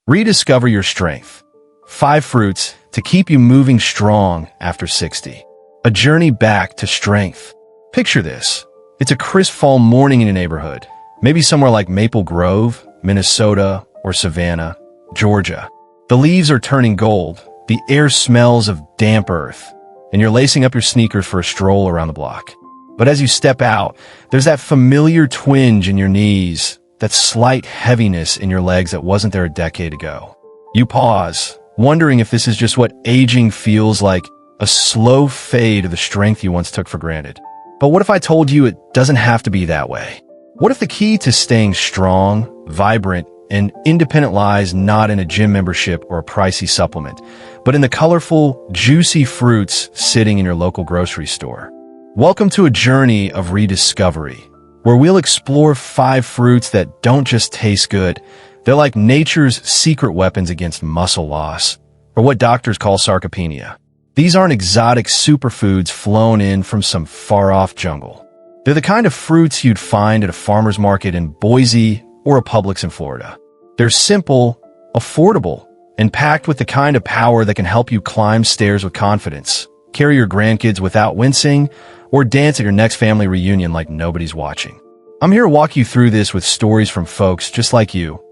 Rediscover your strength. 5 fruits to keep you moving strong after 60. A journey back to strength. Picture this. It's a crisp fall morning in your neighborhood, maybe somewhere like Maple Grove, Minnesota, or Savannah, Georgia. The leaves are turning gold, the air smells of damp earth, and you're lacing up your sneakers for a stroll around the block. But as you step out, there's that familiar twinge in your knees, that slight heaviness in your legs that wasn't there a decade ago. You pause, wondering if this is just what aging feels like, a slow fade of the strength you once took for granted. But what if I told you it doesn't have to be that way? What if the key to staying strong, vibrant, and independent lies not in a gym membership or a pricey supplement, but in the colorful, juicy fruits sitting in your local grocery store? Welcome to a journey of rediscovery, where we'll explore 5 fruits that don't just taste good. They're like nature's secret weapons against muscle loss, or what doctors call sarcopenia. These aren't exotic superfoods flown in from some far-off jungle. They're the kind of fruits you'd find at a farmer's market in Boise or a Publix in Florida. They're simple, affordable, and packed with the kind of power that can help you climb stairs with confidence, carry your grandkids without wincing, or dance at your next family reunion like nobody's watching. I'm here to walk you through this with stories from folks just like you,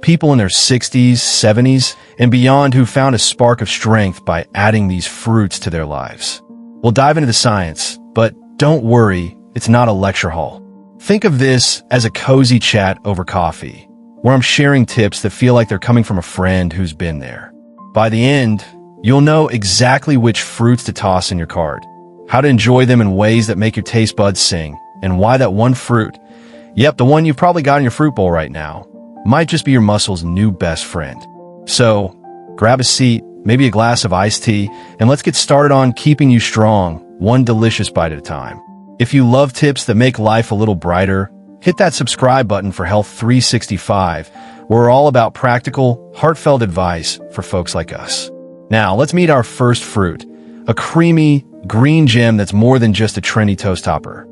people in their 60s, 70s, and beyond who found a spark of strength by adding these fruits to their lives. We'll dive into the science, but don't worry, it's not a lecture hall. Think of this as a cozy chat over coffee, where I'm sharing tips that feel like they're coming from a friend who's been there. By the end, you'll know exactly which fruits to toss in your cart, how to enjoy them in ways that make your taste buds sing, and why that one fruit, yep, the one you've probably got in your fruit bowl right now, might just be your muscle's new best friend. So, grab a seat, maybe a glass of iced tea, and let's get started on keeping you strong, one delicious bite at a time. If you love tips that make life a little brighter, hit that subscribe button for Health 365, where we're all about practical, heartfelt advice for folks like us. Now, let's meet our first fruit, a creamy, green gem that's more than just a trendy toast topper.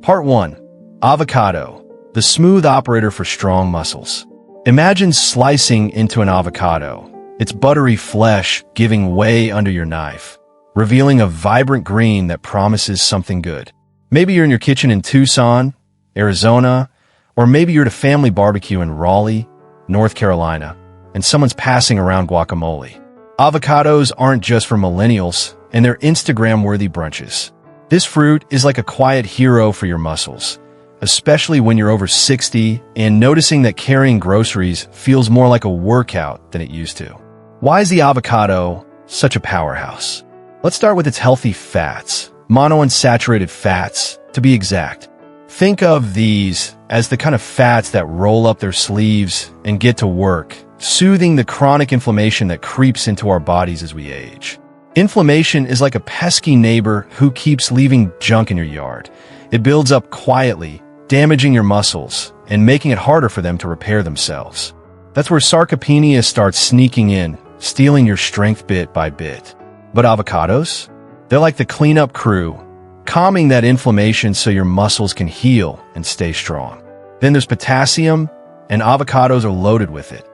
Part 1. Avocado, the smooth operator for strong muscles. Imagine slicing into an avocado, its buttery flesh giving way under your knife, revealing a vibrant green that promises something good. Maybe you're in your kitchen in Tucson, Arizona, or maybe you're at a family barbecue in Raleigh, North Carolina, and someone's passing around guacamole. Avocados aren't just for millennials, and they're Instagram-worthy brunches. This fruit is like a quiet hero for your muscles, especially when you're over 60 and noticing that carrying groceries feels more like a workout than it used to. Why is the avocado such a powerhouse? Let's start with its healthy fats, monounsaturated fats, to be exact. Think of these as the kind of fats that roll up their sleeves and get to work, soothing the chronic inflammation that creeps into our bodies as we age. Inflammation is like a pesky neighbor who keeps leaving junk in your yard. It builds up quietly, damaging your muscles and making it harder for them to repair themselves. That's where sarcopenia starts sneaking in, stealing your strength bit by bit. But avocados? They're like the cleanup crew, calming that inflammation so your muscles can heal and stay strong. Then there's potassium, and avocados are loaded with it.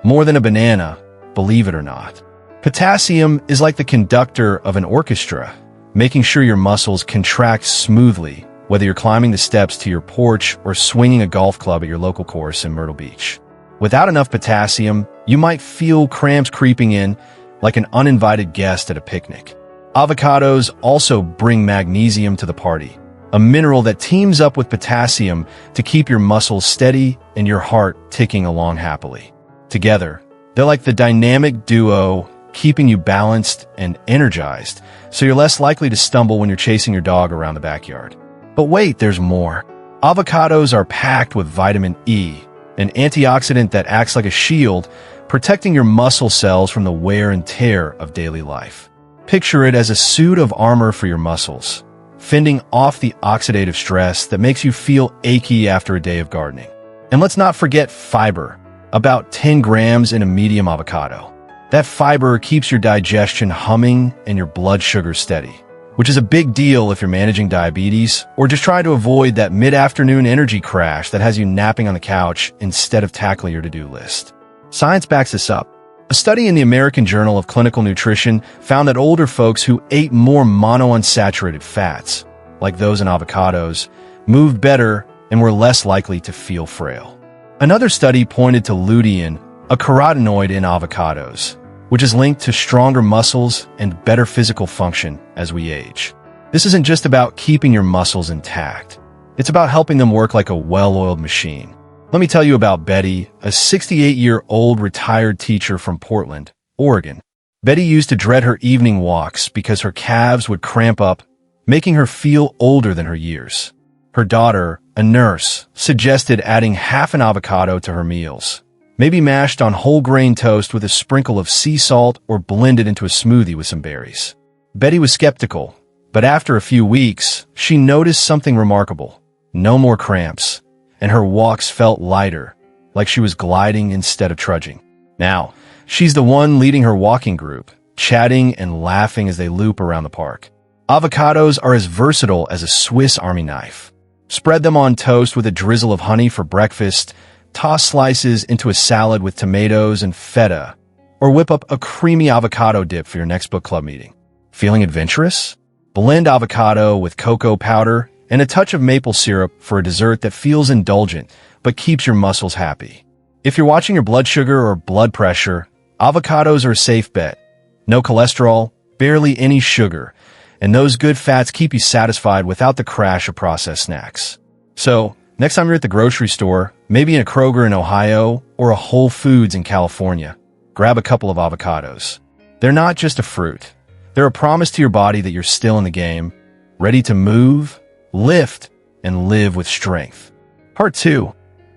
More than a banana, believe it or not. Potassium is like the conductor of an orchestra, making sure your muscles contract smoothly, whether you're climbing the steps to your porch or swinging a golf club at your local course in Myrtle Beach. Without enough potassium, you might feel cramps creeping in, like an uninvited guest at a picnic. Avocados also bring magnesium to the party, a mineral that teams up with potassium to keep your muscles steady and your heart ticking along happily. Together, they're like the dynamic duo, keeping you balanced and energized, so you're less likely to stumble when you're chasing your dog around the backyard. But wait, there's more. Avocados are packed with vitamin E, an antioxidant that acts like a shield, protecting your muscle cells from the wear and tear of daily life. Picture it as a suit of armor for your muscles, fending off the oxidative stress that makes you feel achy after a day of gardening. And let's not forget fiber, about 10 grams in a medium avocado. That fiber keeps your digestion humming and your blood sugar steady, which is a big deal if you're managing diabetes or just trying to avoid that mid-afternoon energy crash that has you napping on the couch instead of tackling your to-do list. Science backs this up. A study in the American Journal of Clinical Nutrition found that older folks who ate more monounsaturated fats, like those in avocados, moved better and were less likely to feel frail. Another study pointed to lutein, a carotenoid in avocados, which is linked to stronger muscles and better physical function as we age. This isn't just about keeping your muscles intact. It's about helping them work like a well-oiled machine. Let me tell you about Betty, a 68-year-old retired teacher from Portland, Oregon. Betty used to dread her evening walks because her calves would cramp up, making her feel older than her years. Her daughter, a nurse, suggested adding half an avocado to her meals, maybe mashed on whole grain toast with a sprinkle of sea salt or blended into a smoothie with some berries. Betty was skeptical, but after a few weeks, she noticed something remarkable. No more cramps, and her walks felt lighter, like she was gliding instead of trudging. Now, she's the one leading her walking group, chatting and laughing as they loop around the park. Avocados are as versatile as a Swiss Army knife. Spread them on toast with a drizzle of honey for breakfast, toss slices into a salad with tomatoes and feta, or whip up a creamy avocado dip for your next book club meeting. Feeling adventurous? Blend avocado with cocoa powder and a touch of maple syrup for a dessert that feels indulgent but keeps your muscles happy. If you're watching your blood sugar or blood pressure, avocados are a safe bet. No cholesterol, barely any sugar, and those good fats keep you satisfied without the crash of processed snacks. So, next time you're at the grocery store, maybe in a Kroger in Ohio or a Whole Foods in California, grab a couple of avocados. They're not just a fruit. They're a promise to your body that you're still in the game, ready to move, lift, and live with strength. Part 2.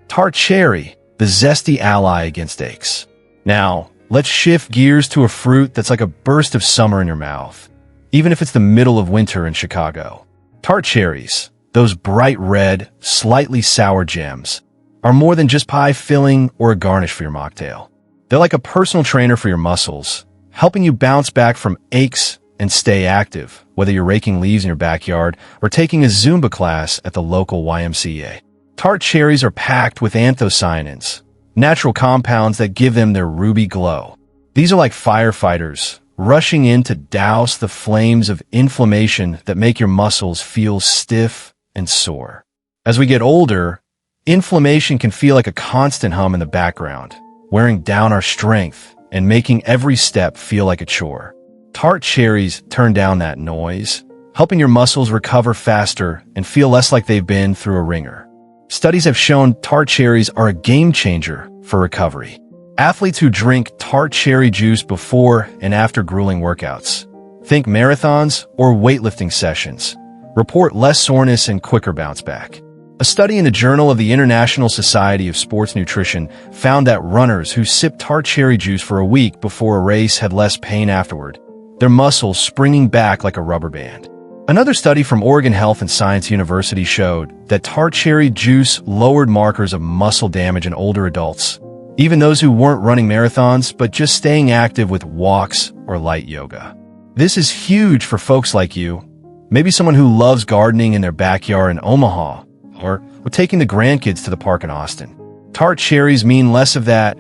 Tart Cherry, the zesty ally against aches. Now, let's shift gears to a fruit that's like a burst of summer in your mouth, even if it's the middle of winter in Chicago. Tart cherries, those bright red, slightly sour gems, are more than just pie filling or a garnish for your mocktail. They're like a personal trainer for your muscles, helping you bounce back from aches and stay active, whether you're raking leaves in your backyard or taking a Zumba class at the local YMCA. Tart cherries are packed with anthocyanins, natural compounds that give them their ruby glow. These are like firefighters, rushing in to douse the flames of inflammation that make your muscles feel stiff and sore. As we get older, inflammation can feel like a constant hum in the background, wearing down our strength and making every step feel like a chore. Tart cherries turn down that noise, helping your muscles recover faster and feel less like they've been through a ringer. Studies have shown tart cherries are a game changer for recovery. Athletes who drink tart cherry juice before and after grueling workouts, think marathons or weightlifting sessions, report less soreness and quicker bounce back. A study in the Journal of the International Society of Sports Nutrition found that runners who sipped tart cherry juice for a week before a race had less pain afterward, their muscles springing back like a rubber band. Another study from Oregon Health and Science University showed that tart cherry juice lowered markers of muscle damage in older adults, even those who weren't running marathons but just staying active with walks or light yoga. This is huge for folks like you, maybe someone who loves gardening in their backyard in Omaha, or taking the grandkids to the park in Austin. Tart cherries mean less of that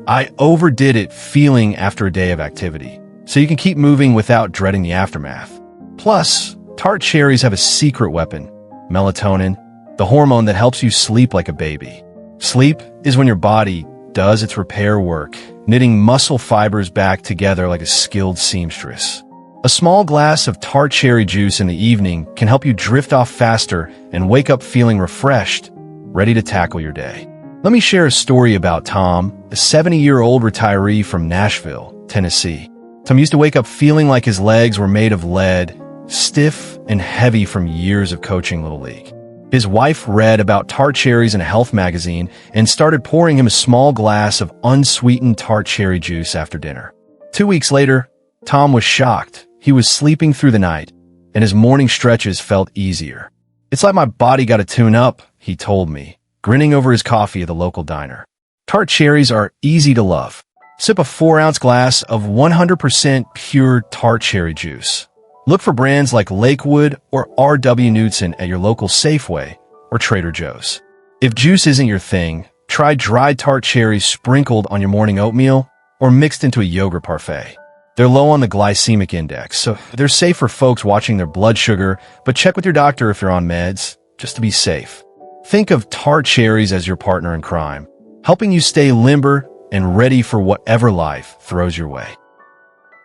"I overdid it" feeling after a day of activity, so you can keep moving without dreading the aftermath. Plus, tart cherries have a secret weapon, melatonin, the hormone that helps you sleep like a baby. Sleep is when your body does its repair work, knitting muscle fibers back together like a skilled seamstress. A small glass of tart cherry juice in the evening can help you drift off faster and wake up feeling refreshed, ready to tackle your day. Let me share a story about Tom, a 70-year-old retiree from Nashville, Tennessee. Tom used to wake up feeling like his legs were made of lead, stiff and heavy from years of coaching Little League. His wife read about tart cherries in a health magazine and started pouring him a small glass of unsweetened tart cherry juice after dinner. 2 weeks later, Tom was shocked. He was sleeping through the night, and his morning stretches felt easier. "It's like my body got a tune-up," he told me, grinning over his coffee at the local diner. Tart cherries are easy to love. Sip a 4-ounce glass of 100% pure tart cherry juice. Look for brands like Lakewood or R.W. Knudsen at your local Safeway or Trader Joe's. If juice isn't your thing, Try dried tart cherries sprinkled on your morning oatmeal or mixed into a yogurt parfait. They're low on the glycemic index, so they're safe for folks watching their blood sugar, but check with your doctor if you're on meds, just to be safe. Think of tart cherries as your partner in crime, helping you stay limber and ready for whatever life throws your way.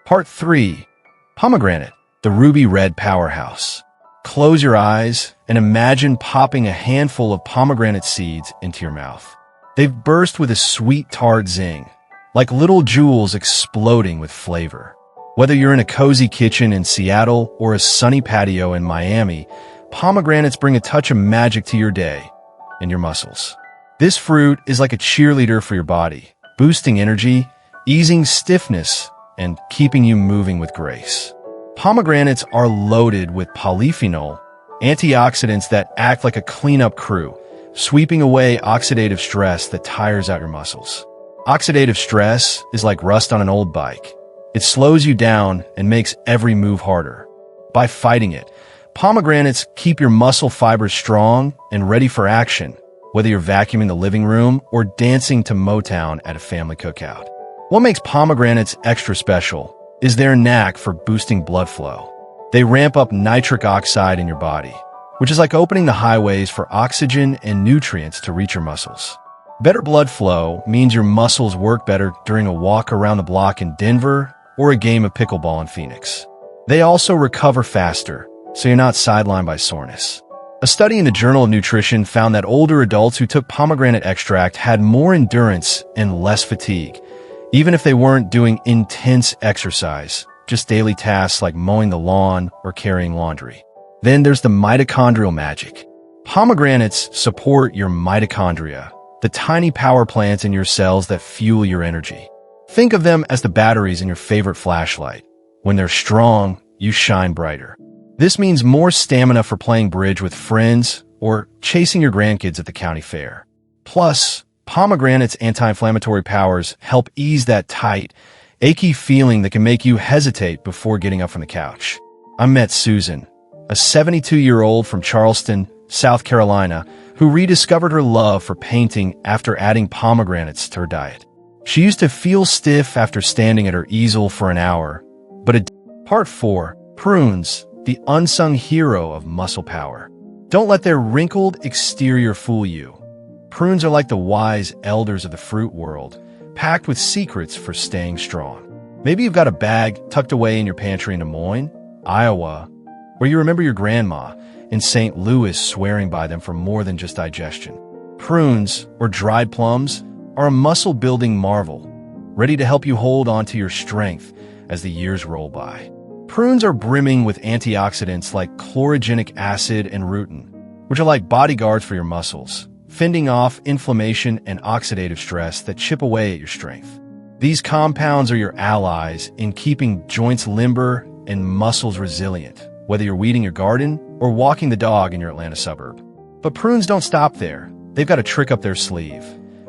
Part 3. Pomegranate, the ruby red powerhouse. Close your eyes and imagine popping a handful of pomegranate seeds into your mouth. They've burst with a sweet tart zing, like little jewels exploding with flavor. Whether you're in a cozy kitchen in Seattle or a sunny patio in Miami, pomegranates bring a touch of magic to your day and your muscles. This fruit is like a cheerleader for your body, boosting energy, easing stiffness, and keeping you moving with grace. Pomegranates are loaded with polyphenol, antioxidants that act like a cleanup crew, sweeping away oxidative stress that tires out your muscles. Oxidative stress is like rust on an old bike. It slows you down and makes every move harder. By fighting it, pomegranates keep your muscle fibers strong and ready for action, whether you're vacuuming the living room or dancing to Motown at a family cookout. What makes pomegranates extra special is their knack for boosting blood flow. They ramp up nitric oxide in your body, which is like opening the highways for oxygen and nutrients to reach your muscles. Better blood flow means your muscles work better during a walk around the block in Denver or a game of pickleball in Phoenix. They also recover faster, so you're not sidelined by soreness. A study in the Journal of Nutrition found that older adults who took pomegranate extract had more endurance and less fatigue, even if they weren't doing intense exercise, just daily tasks like mowing the lawn or carrying laundry. Then there's the mitochondrial magic. Pomegranates support your mitochondria, the tiny power plants in your cells that fuel your energy. Think of them as the batteries in your favorite flashlight. When they're strong, you shine brighter. This means more stamina for playing bridge with friends or chasing your grandkids at the county fair. Plus, pomegranate's anti-inflammatory powers help ease that tight, achy feeling that can make you hesitate before getting up from the couch. I met Susan, a 72-year-old from Charleston, South Carolina, who rediscovered her love for painting after adding pomegranates to her diet. She used to feel stiff after standing at her easel for an hour, but Part 4. Prunes, the unsung hero of muscle power. Don't let their wrinkled exterior fool you. Prunes are like the wise elders of the fruit world, packed with secrets for staying strong. Maybe you've got a bag tucked away in your pantry in Des Moines, Iowa, or you remember your grandma in St. Louis swearing by them for more than just digestion. Prunes, or dried plums, are a muscle-building marvel, ready to help you hold on to your strength as the years roll by. Prunes are brimming with antioxidants like chlorogenic acid and rutin, which are like bodyguards for your muscles, fending off inflammation and oxidative stress that chip away at your strength. These compounds are your allies in keeping joints limber and muscles resilient, whether you're weeding your garden or walking the dog in your Atlanta suburb. But prunes don't stop there. They've got a trick up their sleeve.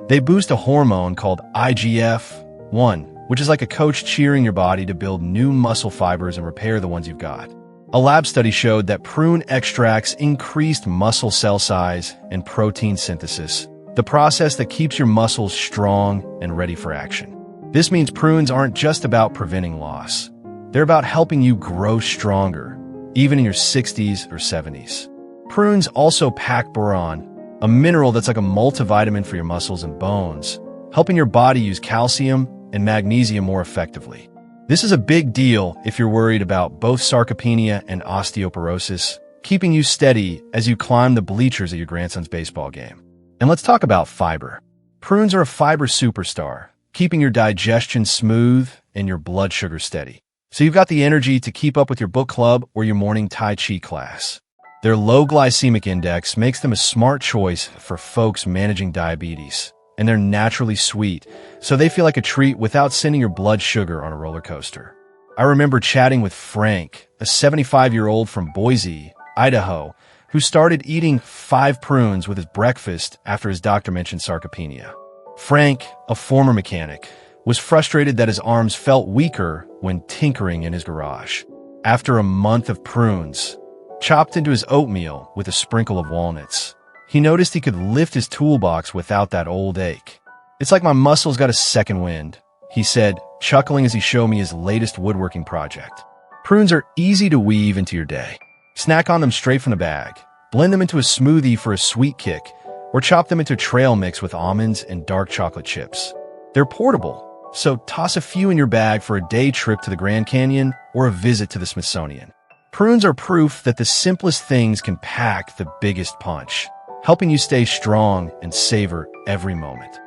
They boost a hormone called IGF-1, which is like a coach cheering your body to build new muscle fibers and repair the ones you've got. A lab study showed that prune extracts increased muscle cell size and protein synthesis, the process that keeps your muscles strong and ready for action. This means prunes aren't just about preventing loss. They're about helping you grow stronger, even in your 60s or 70s. Prunes also pack boron, a mineral that's like a multivitamin for your muscles and bones, helping your body use calcium and magnesium more effectively. This is a big deal if you're worried about both sarcopenia and osteoporosis, keeping you steady as you climb the bleachers at your grandson's baseball game. And let's talk about fiber. Prunes are a fiber superstar, keeping your digestion smooth and your blood sugar steady. So you've got the energy to keep up with your book club or your morning Tai Chi class. Their low glycemic index makes them a smart choice for folks managing diabetes, and they're naturally sweet, so they feel like a treat without sending your blood sugar on a roller coaster. I remember chatting with Frank, a 75-year-old from Boise, Idaho, who started eating 5 prunes with his breakfast after his doctor mentioned sarcopenia. Frank, a former mechanic, was frustrated that his arms felt weaker when tinkering in his garage. After a month of prunes, chopped into his oatmeal with a sprinkle of walnuts, He noticed he could lift his toolbox without that old ache. "It's like my muscles got a second wind," he said, chuckling as he showed me his latest woodworking project. Prunes are easy to weave into your day. Snack on them straight from the bag, blend them into a smoothie for a sweet kick, or chop them into a trail mix with almonds and dark chocolate chips. They're portable, so toss a few in your bag for a day trip to the Grand Canyon or a visit to the Smithsonian. Prunes are proof that the simplest things can pack the biggest punch, helping you stay strong and savor every moment.